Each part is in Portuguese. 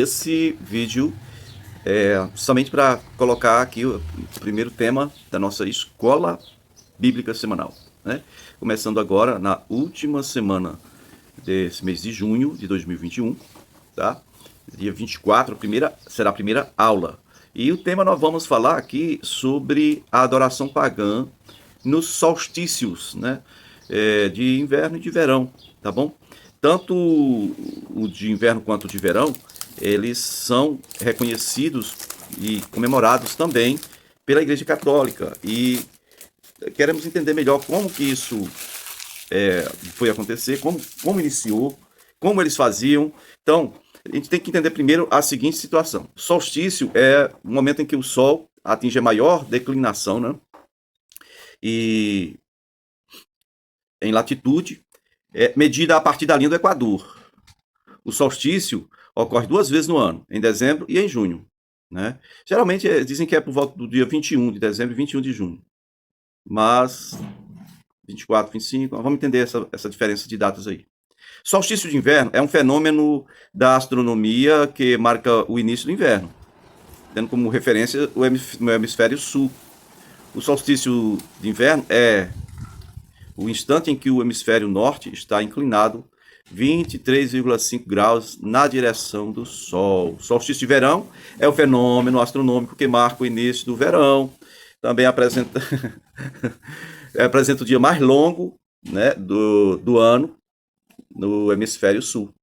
Esse vídeo é somente para colocar aqui o primeiro tema da nossa escola bíblica semanal, né? Começando agora na última semana desse mês de junho de 2021, tá? Dia 24, será a primeira aula. E o tema nós vamos falar aqui sobre a adoração pagã nos solstícios, né? De inverno e de verão, tá bom? Tanto o de inverno quanto o de verão, eles são reconhecidos e comemorados também pela Igreja Católica. E queremos entender melhor como que isso foi acontecer, como iniciou, como eles faziam. Então, a gente tem que entender primeiro a seguinte situação. Solstício é o momento em que o Sol atinge a maior declinação, né? E em latitude, medida a partir da linha do Equador. O solstício ocorre 2 vezes no ano, em dezembro e em junho, né? Geralmente dizem que é por volta do dia 21 de dezembro e 21 de junho. Mas 24, 25, vamos entender essa diferença de datas aí. Solstício de inverno é um fenômeno da astronomia que marca o início do inverno, tendo como referência o hemisfério sul. O solstício de inverno é o instante em que o hemisfério norte está inclinado 23,5 graus na direção do Sol. O solstício de verão é o fenômeno astronômico que marca o início do verão. Também apresenta, apresenta o dia mais longo, né, do ano no hemisfério sul.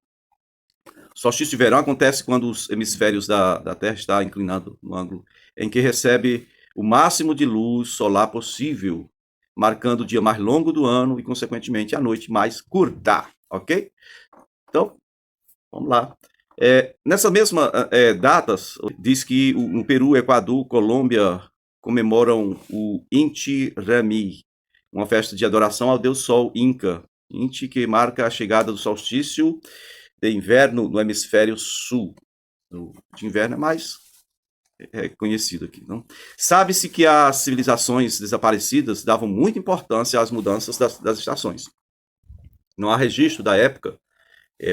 O solstício de verão acontece quando os hemisférios da Terra estão inclinados no ângulo em que recebe o máximo de luz solar possível, marcando o dia mais longo do ano e, consequentemente, a noite mais curta, ok? Então, vamos lá. Nessa mesma datas, diz que no Peru, Equador, Colômbia comemoram o Inti Raymi, uma festa de adoração ao deus Sol Inca. Inti que marca a chegada do solstício de inverno no hemisfério sul. O de inverno é mais conhecido aqui, não? Sabe-se que as civilizações desaparecidas davam muita importância às mudanças das estações. Não há registro da época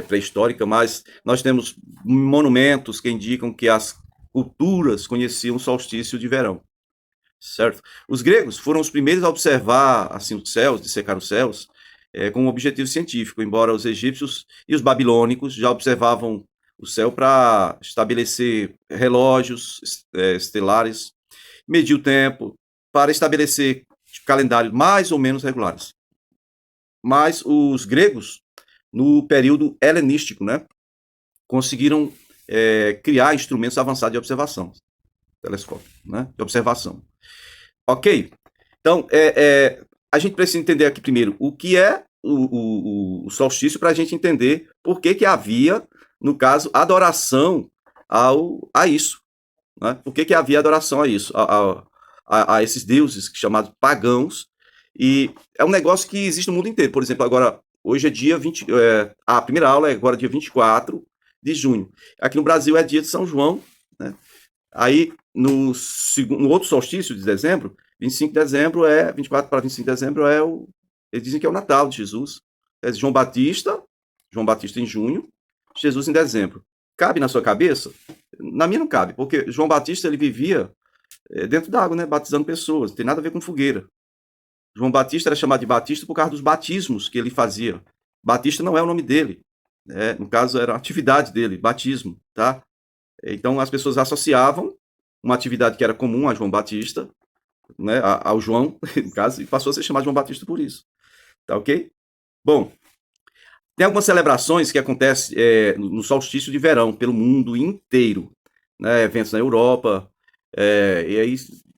pré-histórica, mas nós temos monumentos que indicam que as culturas conheciam o solstício de verão, certo? Os gregos foram os primeiros a observar assim os céus, dissecar os céus, com um objetivo científico, embora os egípcios e os babilônicos já observavam o céu para estabelecer relógios estelares, medir o tempo, para estabelecer calendários mais ou menos regulares. Mas os gregos, no período helenístico, né, conseguiram criar instrumentos avançados de observação, telescópio, né, de observação. Ok? Então, a gente precisa entender aqui primeiro o que é o solstício para a gente entender por que havia, no caso, adoração a isso. Né? Por que havia adoração a isso, a esses deuses chamados pagãos. E é um negócio que existe no mundo inteiro. Por exemplo, agora, hoje é dia 20. A primeira aula é agora dia 24 de junho. Aqui no Brasil é dia de São João. Né? Aí, no outro solstício de dezembro, 25 de dezembro 24 para 25 de dezembro eles dizem que é o Natal de Jesus. É João Batista em junho, Jesus em dezembro. Cabe na sua cabeça? Na minha não cabe, porque João Batista ele vivia dentro d'água, né, batizando pessoas, não tem nada a ver com fogueira. João Batista era chamado de Batista por causa dos batismos que ele fazia. Batista não é o nome dele, né? No caso era a atividade dele, batismo, tá? Então as pessoas associavam uma atividade que era comum a João Batista, né, ao João, no caso, e passou a ser chamado de João Batista por isso. Tá ok? Bom, tem algumas celebrações que acontecem no solstício de verão, pelo mundo inteiro. Né, eventos na Europa. E aí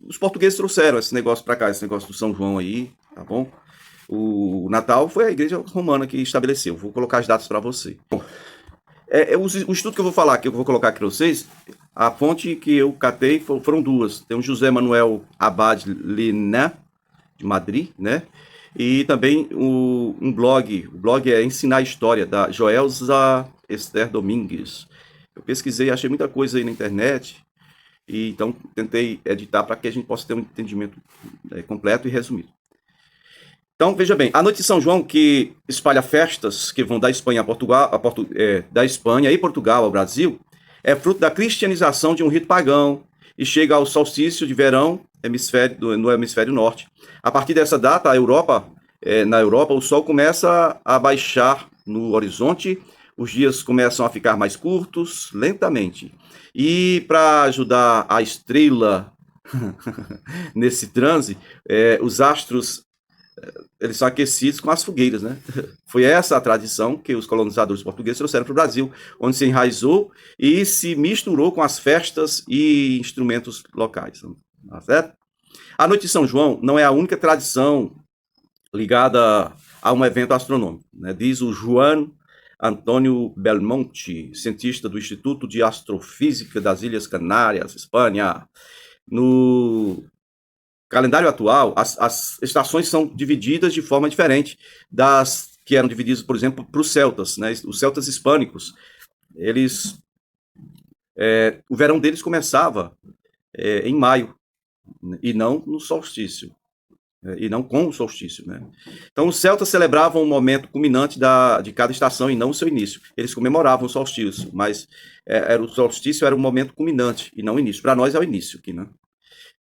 os portugueses trouxeram esse negócio para cá, esse negócio do São João aí, tá bom? O Natal foi a igreja romana que estabeleceu. Vou colocar as datas para você. Bom, o estudo que eu vou falar, que eu vou colocar aqui para vocês, a fonte que eu catei foram duas. Tem o José Manuel Abad Liné, de Madrid, né? E também um blog. O blog é Ensinar História, da Joelza Esther Domingues. Eu pesquisei, achei muita coisa aí na internet. E então tentei editar para que a gente possa ter um entendimento completo e resumido. Então, veja bem, a noite de São João, que espalha festas que vão da Espanha a Portugal, da Espanha e Portugal ao Brasil, é fruto da cristianização de um rito pagão e chega ao solstício de verão no hemisfério norte. A partir dessa data, na Europa, o sol começa a baixar no horizonte, os dias começam a ficar mais curtos, lentamente. E para ajudar a estrela nesse transe, os astros eles são aquecidos com as fogueiras, né? Foi essa a tradição que os colonizadores portugueses trouxeram para o Brasil, onde se enraizou e se misturou com as festas e instrumentos locais. Tá certo? A Noite de São João não é a única tradição ligada a um evento astronômico, né? Diz o João Antônio Belmonte, cientista do Instituto de Astrofísica das Ilhas Canárias, Espanha. No calendário atual, as estações são divididas de forma diferente das que eram divididas, por exemplo, para os celtas, né? Os celtas hispânicos, o verão deles começava em maio, e não no solstício, e não com o solstício, né? Então, os celtas celebravam o momento culminante de cada estação e não o seu início. Eles comemoravam o solstício, mas o solstício era o momento culminante e não o início. Para nós é o início aqui, né?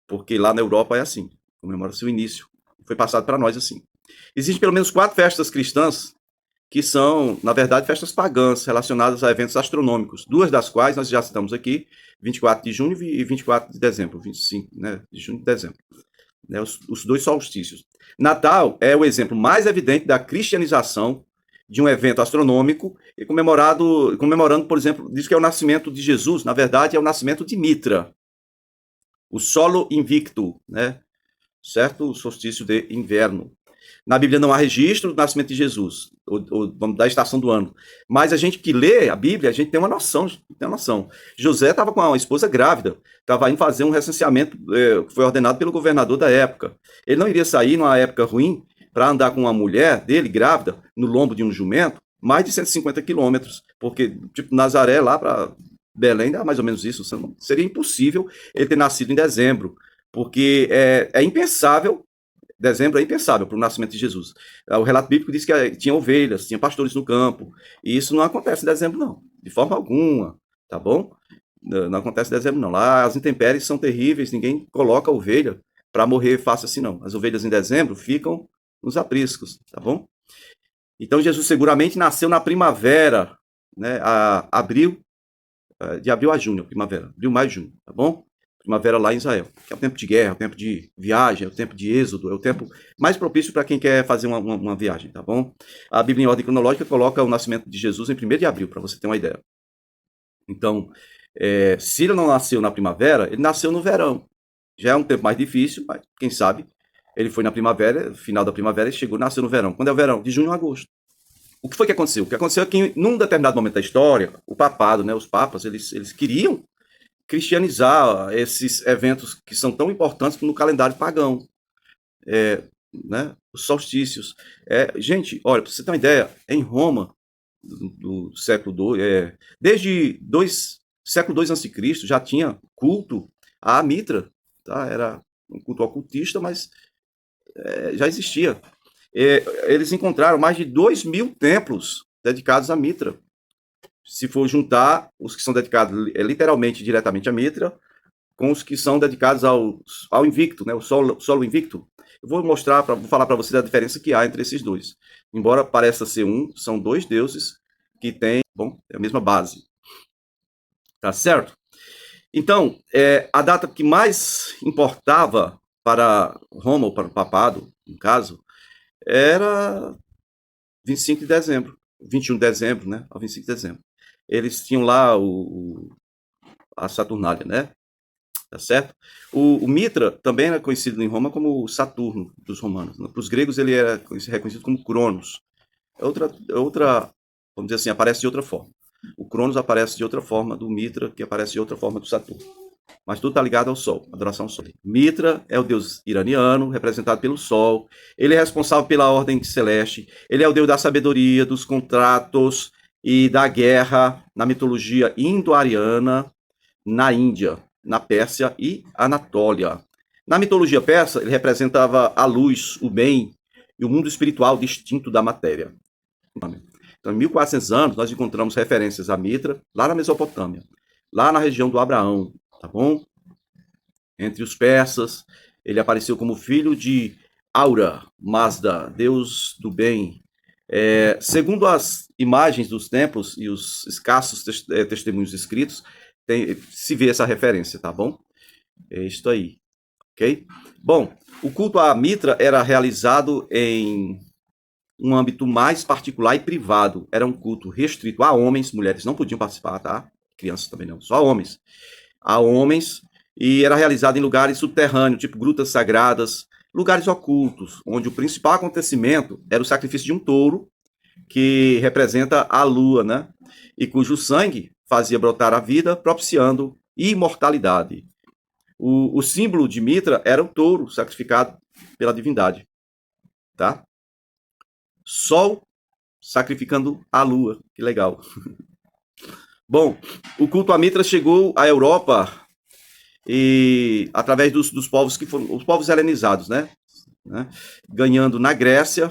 Porque lá na Europa é assim, comemora-se o início. Foi passado para nós assim. Existem pelo menos 4 festas cristãs que são, na verdade, festas pagãs relacionadas a eventos astronômicos, 2 das quais nós já citamos aqui, 24 de junho e 24 de dezembro, 25, né, de junho e dezembro, né, os 2 solstícios. Natal é o exemplo mais evidente da cristianização de um evento astronômico e comemorando, por exemplo, diz que é o nascimento de Jesus, na verdade é o nascimento de Mitra, o solo invicto, né? Certo? O solstício de inverno. Na Bíblia não há registro do nascimento de Jesus, ou da estação do ano. Mas a gente que lê a Bíblia, a gente tem uma noção. José estava com uma esposa grávida, estava indo fazer um recenseamento que foi ordenado pelo governador da época. Ele não iria sair numa época ruim para andar com uma mulher dele, grávida, no lombo de um jumento, mais de 150 quilômetros, porque, tipo, Nazaré lá para Belém dá mais ou menos isso. Seria impossível ele ter nascido em dezembro, porque é impensável. Dezembro é impensável para o nascimento de Jesus. O relato bíblico diz que tinha ovelhas, tinha pastores no campo, e isso não acontece em dezembro, não, de forma alguma, tá bom? Não acontece em dezembro, não. Lá as intempéries são terríveis, ninguém coloca a ovelha para morrer fácil assim, não. As ovelhas em dezembro ficam nos apriscos, tá bom? Então Jesus seguramente nasceu na primavera, né? De abril a junho, primavera, abril, maio e junho, tá bom? Primavera lá em Israel, que é o tempo de guerra, é o tempo de viagem, é o tempo de êxodo, é o tempo mais propício para quem quer fazer uma viagem, tá bom? A Bíblia em ordem cronológica coloca o nascimento de Jesus em 1º de abril, para você ter uma ideia. Então, se ele não nasceu na primavera, ele nasceu no verão. Já é um tempo mais difícil, mas quem sabe ele foi na primavera, final da primavera, e nasceu no verão. Quando é o verão? De junho a agosto. O que foi que aconteceu? O que aconteceu é que, num determinado momento da história, o papado, né, os papas, eles queriam cristianizar esses eventos que são tão importantes no calendário pagão, né, os solstícios. Gente, olha, para você ter uma ideia, em Roma, do século II, desde século II a.C., já tinha culto à Mitra, tá? Era um culto ocultista, mas já existia. Eles encontraram mais de 2.000 templos dedicados à Mitra. Se for juntar os que são dedicados literalmente, diretamente à Mitra, com os que são dedicados ao invicto, né, o solo invicto. Eu vou falar para vocês a diferença que há entre esses dois. Embora pareça ser são 2 deuses que têm, a mesma base. Tá certo? Então, a data que mais importava para Roma, ou para o papado, no caso, era 25 de dezembro, 21 de dezembro, né? Ao 25 de dezembro. Eles tinham lá a Saturnália, né? Tá certo? O Mitra também era conhecido em Roma como o Saturno dos romanos. Para os gregos ele era reconhecido como Cronos. Vamos dizer assim, aparece de outra forma. O Cronos aparece de outra forma do Mitra, que aparece de outra forma do Saturno. Mas tudo está ligado ao Sol, adoração ao Sol. Mitra é o deus iraniano, representado pelo Sol. Ele é responsável pela ordem celeste. Ele é o deus da sabedoria, dos contratos e da guerra na mitologia indo-ariana, na Índia, na Pérsia e Anatólia. Na mitologia persa, ele representava a luz, o bem e o mundo espiritual distinto da matéria. Então, em 1400 anos, nós encontramos referências a Mitra lá na Mesopotâmia. lá na região do Abraão, tá bom? Entre os persas, ele apareceu como filho de Aura Mazda, deus do bem. Segundo as imagens dos templos e os escassos testemunhos escritos, se vê essa referência, tá bom? É isso aí, ok? Bom, o culto à Mitra era realizado em um âmbito mais particular e privado. Era um culto restrito a homens, mulheres não podiam participar, tá? Crianças também não, só homens. A homens, e era realizado em lugares subterrâneos, tipo grutas sagradas, lugares ocultos, onde o principal acontecimento era o sacrifício de um touro, que representa a lua, né? E cujo sangue fazia brotar a vida, propiciando imortalidade. O símbolo de Mitra era o touro sacrificado pela divindade, tá? Sol sacrificando a lua, que legal. Bom, o culto a Mitra chegou à Europa e através dos povos que foram os povos helenizados, né? Ganhando na Grécia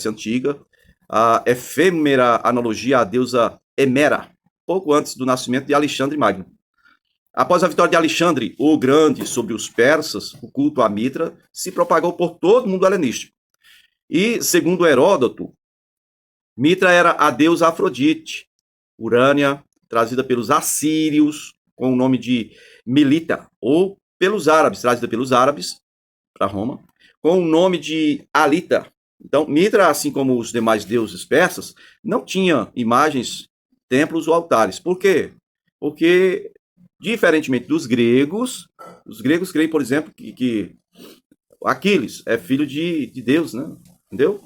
antiga, a efêmera analogia à deusa Hemera, pouco antes do nascimento de Alexandre Magno. Após a vitória de Alexandre o Grande sobre os persas, o culto a Mitra se propagou por todo o mundo helenístico. E, segundo Heródoto, Mitra era a deusa Afrodite, Urânia, trazida pelos assírios, com o nome de Milita, ou pelos árabes, trazida pelos árabes para Roma, com o nome de Alita. Então, Mitra, assim como os demais deuses persas, não tinha imagens, templos ou altares. Por quê? Porque, diferentemente dos gregos, os gregos creem, por exemplo, que Aquiles é filho de Deus, né? Entendeu?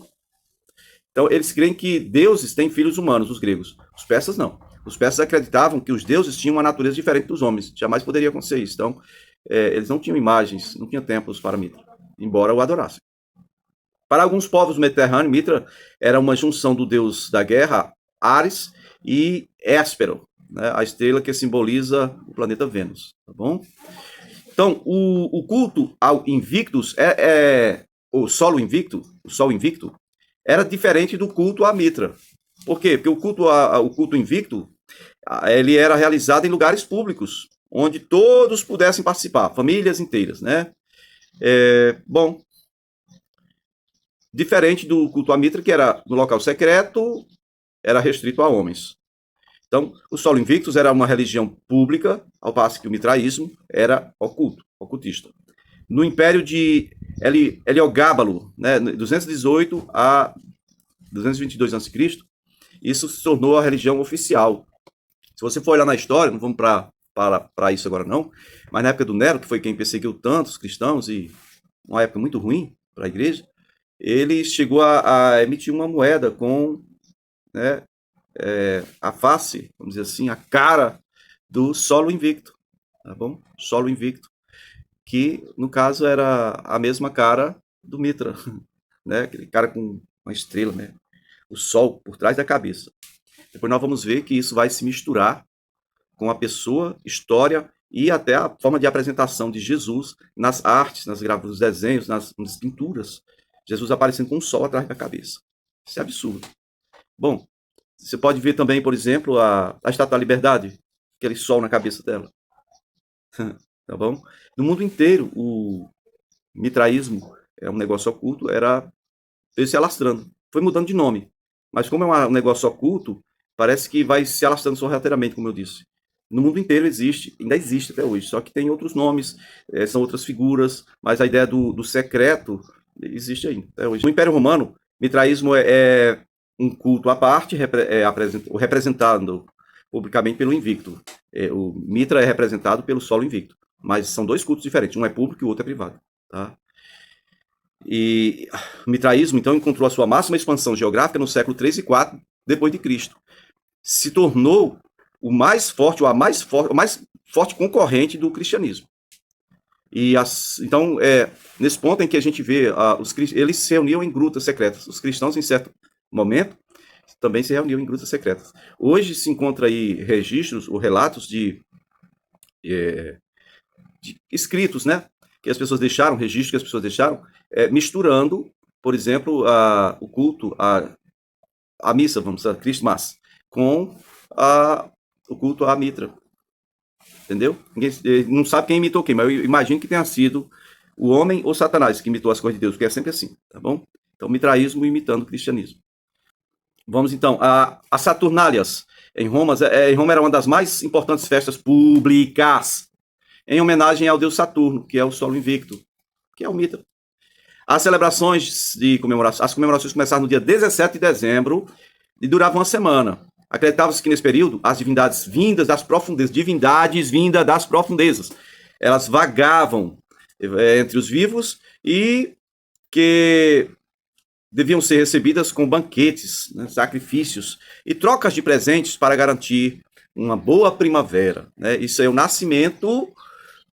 Então, eles creem que deuses têm filhos humanos, os gregos. Os persas não. Os persas acreditavam que os deuses tinham uma natureza diferente dos homens. Jamais poderia acontecer isso. Então, eles não tinham imagens, não tinham templos para Mitra, embora o adorassem. Para alguns povos mediterrâneos, Mitra era uma junção do deus da guerra, Ares, e Héspero, né, a estrela que simboliza o planeta Vênus. Tá bom? Então, o culto ao Invictus, o Sol Invicto, era diferente do culto à Mitra. Por quê? Porque o culto invicto ele era realizado em lugares públicos, onde todos pudessem participar, famílias inteiras, né? Bom, diferente do culto à Mitra, que era no local secreto, era restrito a homens. Então, o Solo Invictus era uma religião pública, ao passo que o mitraísmo era ocultista. No Império de Heliogábalo, né, 218 a 222 a.C., isso se tornou a religião oficial. Se você for olhar na história, não vamos para isso agora não, mas na época do Nero, que foi quem perseguiu tantos cristãos, e uma época muito ruim para a igreja, ele chegou a emitir uma moeda com, né, a face, vamos dizer assim, a cara do Solo Invicto, tá bom? Solo Invicto, que no caso era a mesma cara do Mitra, né? Aquele cara com uma estrela, né? O sol por trás da cabeça. Depois nós vamos ver que isso vai se misturar com a pessoa, história e até a forma de apresentação de Jesus nas artes, nas gravuras, nos desenhos, nas pinturas. Jesus aparecendo com um sol atrás da cabeça. Isso é absurdo. Bom, você pode ver também, por exemplo, a Estátua da Liberdade, aquele sol na cabeça dela. Tá bom? No mundo inteiro, o mitraísmo é um negócio oculto, veio se alastrando. Foi mudando de nome. Mas como é um negócio oculto, parece que vai se alastrando sorrateiramente, como eu disse. No mundo inteiro existe, ainda existe até hoje, só que tem outros nomes, são outras figuras, mas a ideia do secreto existe ainda até hoje. No Império Romano, mitraísmo é um culto à parte, representado publicamente pelo Invicto. O Mitra é representado pelo Solo Invicto, mas são dois cultos diferentes, um é público e o outro é privado. Tá? E o mitraísmo, então, encontrou a sua máxima expansão geográfica no século 3 e 4 depois de Cristo. Se tornou o mais forte concorrente do cristianismo. E então, nesse ponto em que a gente vê, eles se reuniam em grutas secretas. Os cristãos, em certo momento, também se reuniam em grutas secretas. Hoje se encontra aí registros ou relatos de escritos, né? Que as pessoas deixaram, registros que as pessoas deixaram, misturando, por exemplo, o culto, a missa, vamos dizer, Christmas, com o culto à Mitra. entendeu? Ninguém não sabe quem imitou quem, mas eu imagino que tenha sido o homem ou Satanás que imitou as coisas de Deus, porque é sempre assim, tá bom? Então, mitraísmo imitando o cristianismo. Vamos então, as Saturnálias em Roma, em Roma era uma das mais importantes festas públicas, em homenagem ao deus Saturno, que é o Solo Invicto, que é o Mitra. As celebrações de comemoração, as comemorações começaram no dia 17 de dezembro e duravam uma semana. Acreditava-se que nesse período as divindades vindas das profundezas, elas vagavam entre os vivos e que deviam ser recebidas com banquetes, né, sacrifícios e trocas de presentes para garantir uma boa primavera. Né? Isso é o nascimento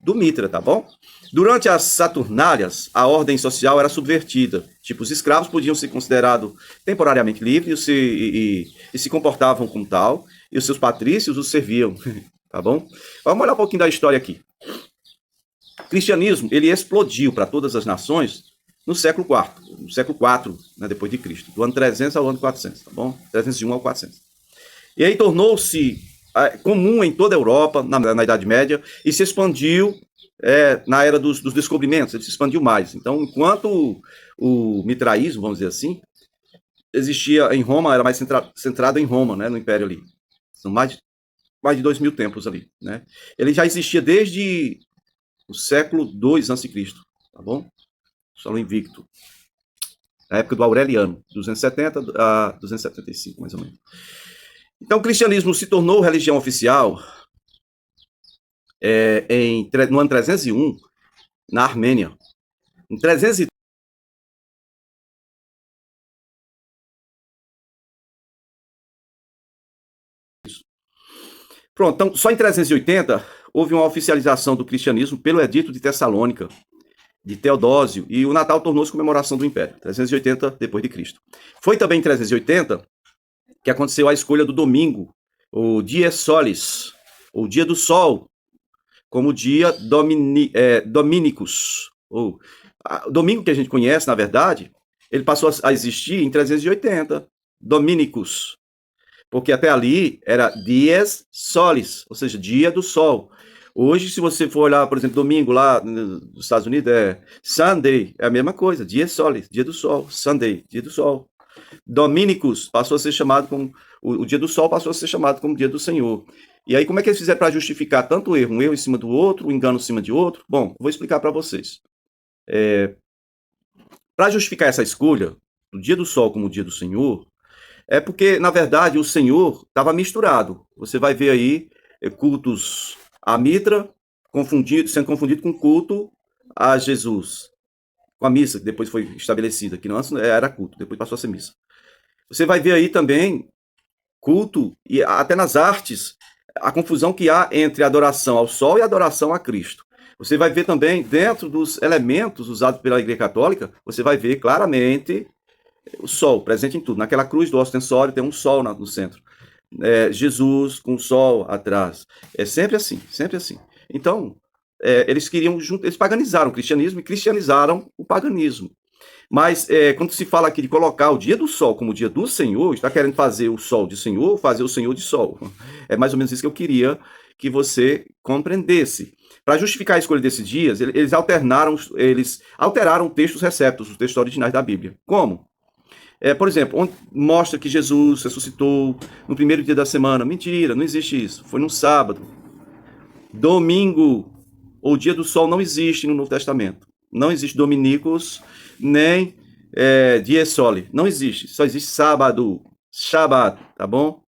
do Mitra, tá bom? Durante as Saturnálias, a ordem social era subvertida. Tipo, os escravos podiam ser considerados temporariamente livres e se comportavam como tal, e os seus patrícios os serviam, tá bom? Vamos olhar um pouquinho da história aqui. O cristianismo, ele explodiu para todas as nações no século IV, né, depois de Cristo, do ano 300 ao ano 400, tá bom? 301 ao 400. E aí tornou-se comum em toda a Europa, na Idade Média, e se expandiu na era dos descobrimentos, ele se expandiu mais. Então, enquanto o mitraísmo, vamos dizer assim, existia em Roma, era mais centrado em Roma, né, no Império ali. São mais de 2000 tempos ali. Né? Ele já existia desde o século II a.C., tá bom? Solo Invicto. Na época do Aureliano, 270 a 275, mais ou menos. Então, o cristianismo se tornou religião oficial no ano 301, na Armênia. Em 300 Pronto, então, só em 380 houve uma oficialização do cristianismo pelo Edito de Tessalônica, de Teodósio, e o Natal tornou-se comemoração do Império, 380 depois de Cristo. Foi também em 380 que aconteceu a escolha do domingo, o Dies Solis, o dia do sol, como dia Dominicus. O domingo que a gente conhece, na verdade, ele passou a existir em 380, Dominicus, porque até ali era Dies Solis, ou seja, dia do sol. Hoje, se você for olhar, por exemplo, domingo lá nos Estados Unidos, é Sunday, é a mesma coisa, Dies Solis, dia do sol, Sunday, dia do sol. Dominicus passou a ser chamado como o dia do sol, passou a ser chamado como dia do Senhor. E aí, como é que eles fizeram para justificar tanto o erro, um erro em cima do outro, um engano em cima de outro? Bom, vou explicar para vocês. Para justificar essa escolha, do dia do sol como dia do Senhor, é porque, na verdade, o Senhor estava misturado. Você vai ver aí cultos a Mitra sendo confundido com culto a Jesus, com a missa, que depois foi estabelecida, que antes era culto, depois passou a ser missa. Você vai ver aí também culto, e até nas artes, a confusão que há entre adoração ao sol e adoração a Cristo. Você vai ver também, dentro dos elementos usados pela Igreja Católica, você vai ver claramente o sol presente em tudo. Naquela cruz do ostensório tem um sol no centro. Jesus com o sol atrás. É sempre assim, sempre assim. Então, eles queriam, eles paganizaram o cristianismo e cristianizaram o paganismo. Mas quando se fala aqui de colocar o dia do sol como o dia do Senhor, está querendo fazer o sol de Senhor, fazer o Senhor de sol. É mais ou menos isso que eu queria que você compreendesse. Para justificar a escolha desses dias, eles alteraram textos receptos, os textos originais da Bíblia. Como? Por exemplo, onde mostra que Jesus ressuscitou no primeiro dia da semana. Mentira, não existe isso. Foi num sábado. Domingo, ou dia do sol, não existe no Novo Testamento. Não existe Dominicus, nem Dies Soli. Não existe. Só existe sábado, Shabat, tá bom?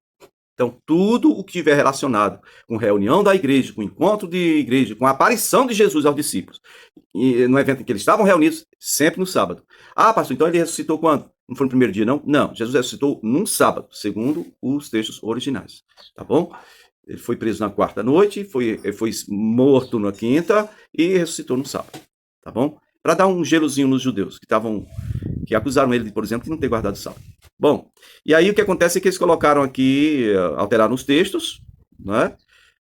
Então, tudo o que tiver relacionado com reunião da igreja, com encontro de igreja, com a aparição de Jesus aos discípulos, e no evento em que eles estavam reunidos, sempre no sábado. Ah, pastor, então ele ressuscitou quando? Não foi no primeiro dia, não? Não, Jesus ressuscitou num sábado, segundo os textos originais, tá bom? Ele foi preso na quarta noite, foi morto na quinta e ressuscitou no sábado, tá bom? Para dar um gelozinho nos judeus que acusaram ele, por exemplo, de não ter guardado o sábado. Bom, e aí o que acontece é que eles colocaram aqui, alteraram os textos, né?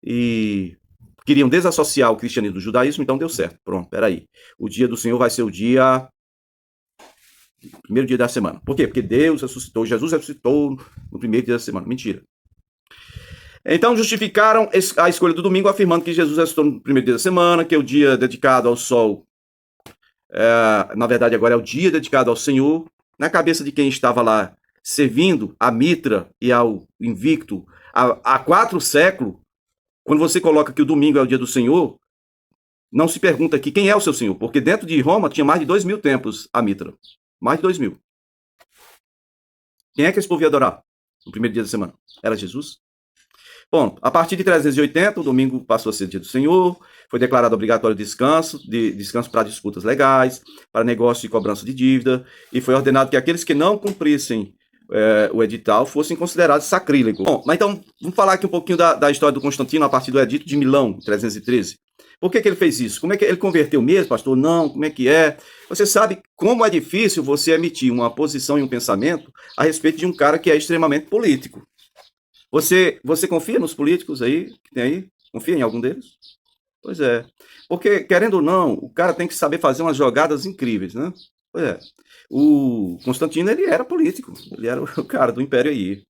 E queriam desassociar o cristianismo do judaísmo, então deu certo. Pronto, peraí. O dia do Senhor vai ser o primeiro dia da semana. Por quê? Porque Deus ressuscitou, Jesus ressuscitou no primeiro dia da semana. Mentira. Então justificaram a escolha do domingo afirmando que Jesus ressuscitou no primeiro dia da semana, que é o dia dedicado ao sol, na verdade agora é o dia dedicado ao Senhor. Na cabeça de quem estava lá servindo a Mitra e ao Invicto há 4 séculos, quando você coloca que o domingo é o dia do Senhor, não se pergunta aqui quem é o seu Senhor, porque dentro de Roma tinha mais de 2.000 templos a Mitra. Mais de 2.000. Quem é que esse povo ia adorar no primeiro dia da semana? Era Jesus? Bom, a partir de 380, o domingo passou a ser dia do Senhor, foi declarado obrigatório descanso para disputas legais, para negócio e cobrança de dívida, e foi ordenado que aqueles que não cumprissem o edital fossem considerados sacrílegos. Bom, mas então, vamos falar aqui um pouquinho da história do Constantino a partir do Edito de Milão, 313. Por que ele fez isso? Como é que ele converteu mesmo, pastor? Não, como é que é? Você sabe como é difícil você emitir uma posição e um pensamento a respeito de um cara que é extremamente político. Você confia nos políticos aí, que tem aí? Confia em algum deles? Pois é. Porque, querendo ou não, o cara tem que saber fazer umas jogadas incríveis, né? Pois é. O Constantino, ele era político. Ele era o cara do império aí.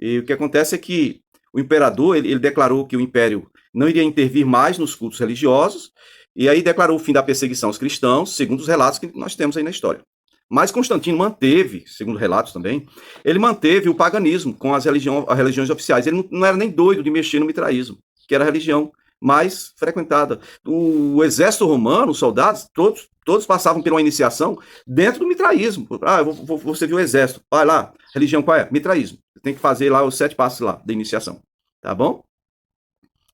E o que acontece é que o imperador, ele declarou que o império não iria intervir mais nos cultos religiosos, e aí declarou o fim da perseguição aos cristãos, segundo os relatos que nós temos aí na história. Mas Constantino manteve, segundo relatos também, ele manteve o paganismo com as religiões oficiais. Ele não era nem doido de mexer no mitraísmo, que era a religião mais frequentada. O exército romano, os soldados, todos passavam por uma iniciação dentro do mitraísmo. Você viu o exército, vai lá, religião qual é? Mitraísmo. Você tem que fazer lá os 7 passos lá da iniciação, tá bom?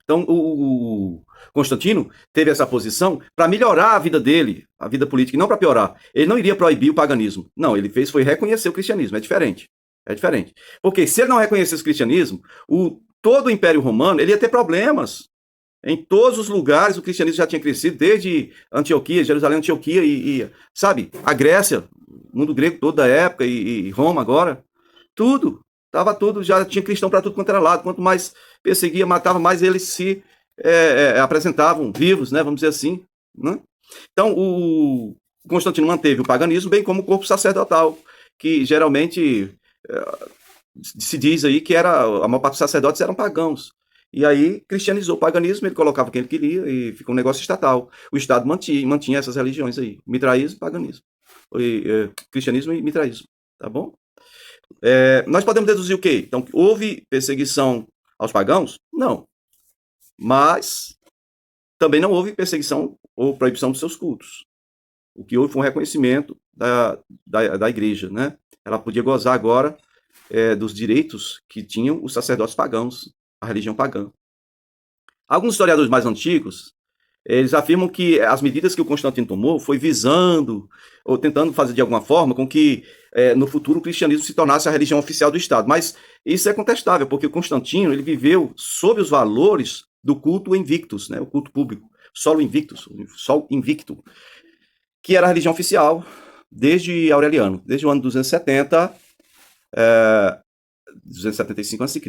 Então, o Constantino teve essa posição para melhorar a vida dele, a vida política, e não para piorar. Ele não iria proibir o paganismo. Não, ele foi reconhecer o cristianismo. É diferente. É diferente. Porque se ele não reconhecesse o cristianismo, todo o Império Romano ele ia ter problemas. Em todos os lugares o cristianismo já tinha crescido, desde Antioquia, Jerusalém, Antioquia sabe, a Grécia, o mundo grego todo da época e Roma agora. Tudo. Tava tudo, já tinha cristão para tudo quanto era lado. Quanto mais perseguia, matava, mais eles se apresentavam vivos, né? Vamos dizer assim. Né? Então, o Constantino manteve o paganismo, bem como o corpo sacerdotal, que geralmente se diz aí que a maior parte dos sacerdotes eram pagãos. E aí cristianizou o paganismo, ele colocava quem ele queria e ficou um negócio estatal. O Estado mantinha essas religiões aí, mitraísmo e paganismo. Cristianismo e mitraísmo, tá bom? Nós podemos deduzir o quê? Então, houve perseguição aos pagãos? Não. Mas também não houve perseguição ou proibição dos seus cultos. O que houve foi um reconhecimento da igreja, né? Ela podia gozar agora dos direitos que tinham os sacerdotes pagãos, a religião pagã. Alguns historiadores mais antigos, eles afirmam que as medidas que o Constantino tomou foi visando ou tentando fazer de alguma forma com que no futuro o cristianismo se tornasse a religião oficial do Estado. Mas isso é contestável, porque o Constantino ele viveu sob os valores do culto invictus, né, o culto público, solo invicto, que era a religião oficial desde Aureliano, desde o ano 270, 275 a.C.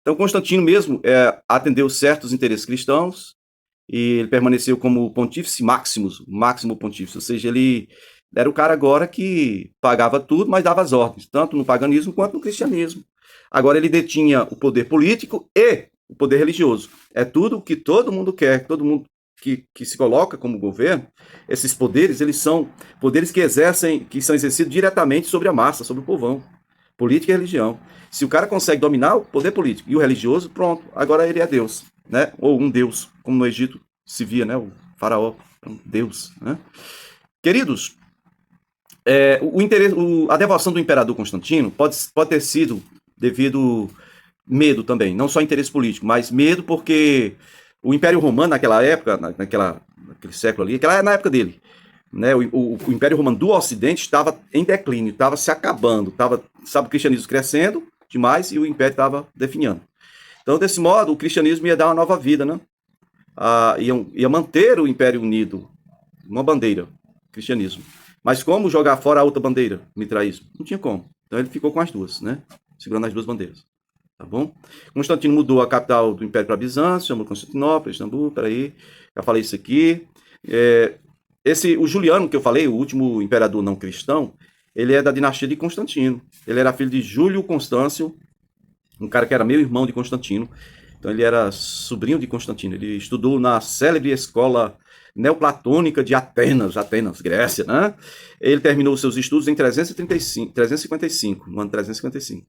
Então Constantino mesmo atendeu certos interesses cristãos, e ele permaneceu como pontífice máximo pontífice, ou seja, ele era o cara agora que pagava tudo, mas dava as ordens, tanto no paganismo quanto no cristianismo. Agora ele detinha o poder político e o poder religioso. É tudo o que todo mundo quer, todo mundo que se coloca como governo, esses poderes, eles são poderes que são exercidos diretamente sobre a massa, sobre o povão. Política e religião. Se o cara consegue dominar o poder político e o religioso, pronto, agora ele é Deus. Né? Ou um deus, como no Egito se via, né? O faraó, um deus. Né? Queridos, a devoção do imperador Constantino pode ter sido devido medo também, não só interesse político, mas medo porque o Império Romano naquela época, naquele século ali, na época dele, né? O Império Romano do Ocidente estava em declínio, estava se acabando, sabe, o cristianismo crescendo demais e o Império estava definhando. Então, desse modo, o cristianismo ia dar uma nova vida, né? Ia manter o Império unido, uma bandeira, cristianismo. Mas como jogar fora a outra bandeira, mitraísmo? Não tinha como. Então ele ficou com as duas, né? Segurando as duas bandeiras. Tá bom? Constantino mudou a capital do Império para Bizâncio, chamou Constantinopla, Istambul, peraí, já falei isso aqui. O Juliano, que eu falei, o último imperador não cristão, ele é da dinastia de Constantino. Ele era filho de Júlio Constâncio um cara que era meio irmão de Constantino. Então ele era sobrinho de Constantino. Ele estudou na célebre escola neoplatônica de Atenas, Grécia, né? Ele terminou seus estudos em 355, no ano 355.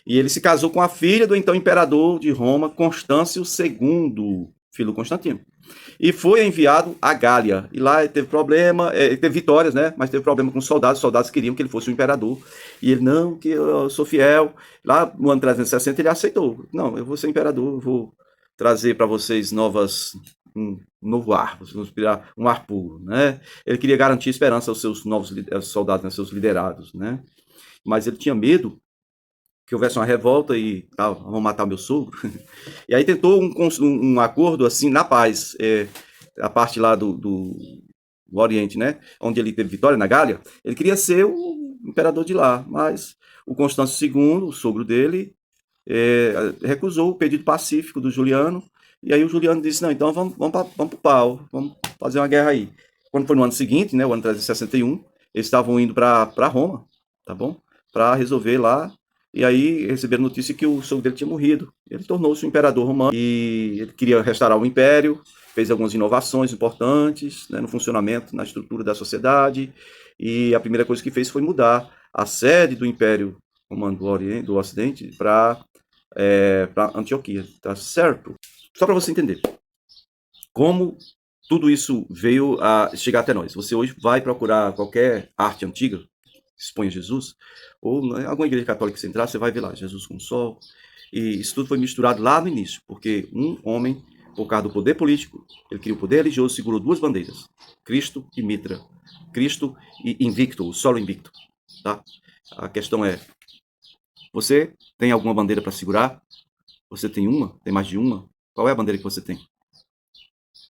E ele se casou com a filha do então imperador de Roma, Constâncio II, filho do Constantino. E foi enviado a Gália. E lá ele teve problema, ele teve vitórias, né? Mas teve problema com os soldados. Os soldados queriam que ele fosse o imperador. E ele, não, que eu sou fiel. Lá no ano 360 ele aceitou. Não, eu vou ser imperador, eu vou trazer para vocês um novo ar, vocês vão respirar um ar puro, né? Ele queria garantir esperança aos seus novos soldados, aos seus liderados, né? Mas ele tinha medo que houvesse uma revolta e vão matar meu sogro. E aí tentou um acordo assim na paz, a parte lá do Oriente, né? Onde ele teve vitória na Gália. Ele queria ser o imperador de lá, mas o Constâncio II, o sogro dele, recusou o pedido pacífico do Juliano. E aí o Juliano disse, não, então vamos pro pau, vamos fazer uma guerra aí. Quando foi no ano seguinte, né, o ano 361, eles estavam indo para Roma, tá bom? Para resolver lá. E aí receberam notícia que o sogro dele tinha morrido. Ele tornou-se o imperador romano e ele queria restaurar o império, fez algumas inovações importantes, né, no funcionamento, na estrutura da sociedade. E a primeira coisa que fez foi mudar a sede do Império Romano do Ocidente para Antioquia, tá certo? Só para você entender como tudo isso veio a chegar até nós. Você hoje vai procurar qualquer arte antiga que expõe Jesus, ou alguma igreja católica que você entrar, você vai ver lá Jesus com o sol. E isso tudo foi misturado lá no início, porque um homem, por causa do poder político, ele queria o poder religioso, segurou duas bandeiras, Cristo e Mitra. Cristo e invicto, o solo invicto. Tá? A questão é, você tem alguma bandeira para segurar? Você tem uma? Tem mais de uma? Qual é a bandeira que você tem?